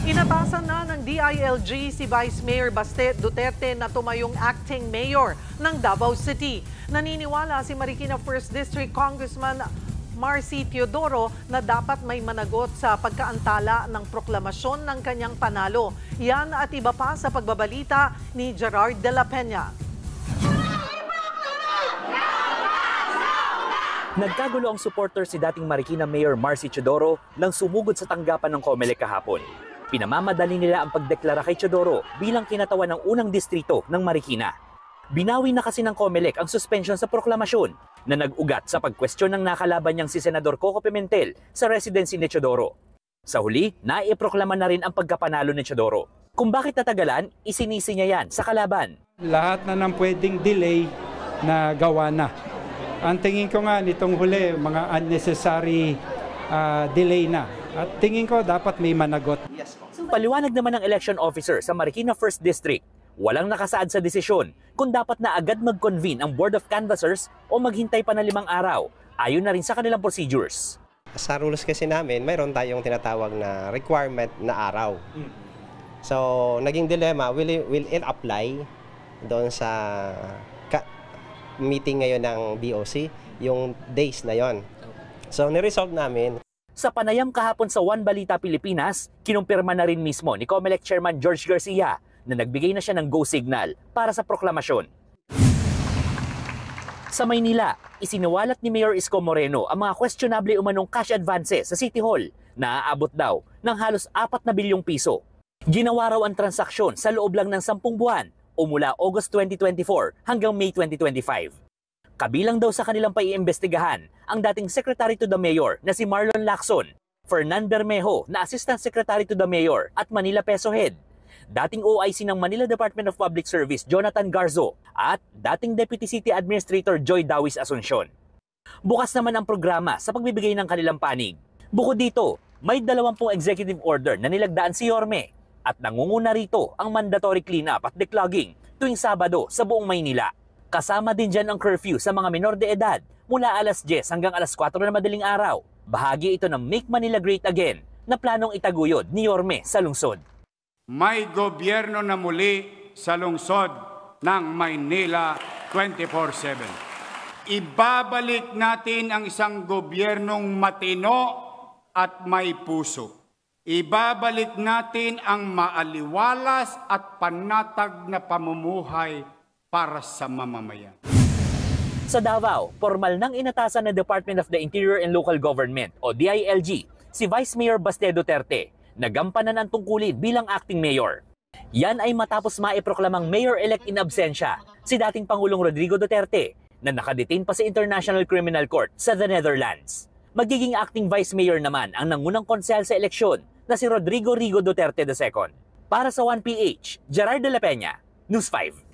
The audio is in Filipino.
Inatasan na ng DILG si Vice Mayor Baste Duterte na tumayong acting mayor ng Davao City. Naniniwala si Marikina 1st District Congressman Marcy Teodoro na dapat may managot sa pagkaantala ng proklamasyon ng kanyang panalo. Yan at iba pa sa pagbabalita ni Gerard de la Peña. Nagkagulo ang supporter si dating Marikina Mayor Marcy Teodoro nang sumugod sa tanggapan ng COMELEC kahapon. Pinamamadali nila ang pagdeklara kay Teodoro bilang kinatawan ng unang distrito ng Marikina. Binawi na kasi ng COMELEC ang suspension sa proklamasyon na nag-ugat sa pagkwestiyon ng nakalaban niyang si Senador Coco Pimentel sa residency ni Teodoro. Sa huli, naiproklama na rin ang pagkapanalo ni Teodoro. Kung bakit natagalan, isinisi niya yan sa kalaban. Lahat na ng pwedeng delay na gawa na. Ang tingin ko nga nitong huli, mga unnecessary delay na. At tingin ko dapat may managot. Paliwanag naman ng election officer sa Marikina 1st District, walang nakasaad sa desisyon kung dapat na agad mag-convene ang Board of Canvassers o maghintay pa na 5 araw, ayon na rin sa kanilang procedures. Sa rules kasi namin, mayroon tayong tinatawag na requirement na araw. So, naging dilemma, will it apply doon sa meeting ngayon ng BOC, yung days na yon. So, niresolve namin. Sa panayam kahapon sa One Balita Pilipinas, kinumpirma na rin mismo ni COMELEC Chairman George Garcia na nagbigay na siya ng go signal para sa proklamasyon. Sa Maynila, isiniwalat ni Mayor Isko Moreno ang mga questionable umanong cash advances sa City Hall na aabot daw ng halos 4 na bilyong piso. Ginawa raw ang transaksyon sa loob lang ng 10 buwan o mula August 2024 hanggang May 2025. Kabilang daw sa kanilang paiimbestigahan ang dating Secretary to the Mayor na si Marlon Lacson, Fernan Bermejo na Assistant Secretary to the Mayor at Manila Peso Head, dating OIC ng Manila Department of Public Service Jonathan Garzo at dating Deputy City Administrator Joy Dawis Asuncion. Bukas naman ang programa sa pagbibigay ng kanilang panig. Bukod dito, may 20 executive order na nilagdaan si Yorme at nangunguna rito ang mandatory cleanup at declogging tuwing Sabado sa buong Maynila. Kasama din dyan ang curfew sa mga menor de edad mula alas 10 hanggang alas 4 na madaling araw. Bahagi ito ng Make Manila Great Again na planong itaguyod ni Yorme sa lungsod. May gobyerno na muli sa lungsod ng Maynila 24/7. Ibabalik natin ang isang gobyernong matino at may puso. Ibabalik natin ang maaliwalas at panatag na pamumuhay para sa mamamayan. Sa Davao, formal nang inatasan ng Department of the Interior and Local Government o DILG si Vice Mayor Baste Duterte na gampanan ang tungkulin bilang acting mayor. Yan ay matapos maiproklamang mayor-elect in absentia si dating Pangulong Rodrigo Duterte na nakadetain pa sa International Criminal Court sa the Netherlands. Magiging acting vice mayor naman ang nangunang konsehal sa eleksyon na si Rodrigo Rigo Duterte II. Para sa 1PH, Gerard de la Peña, News 5.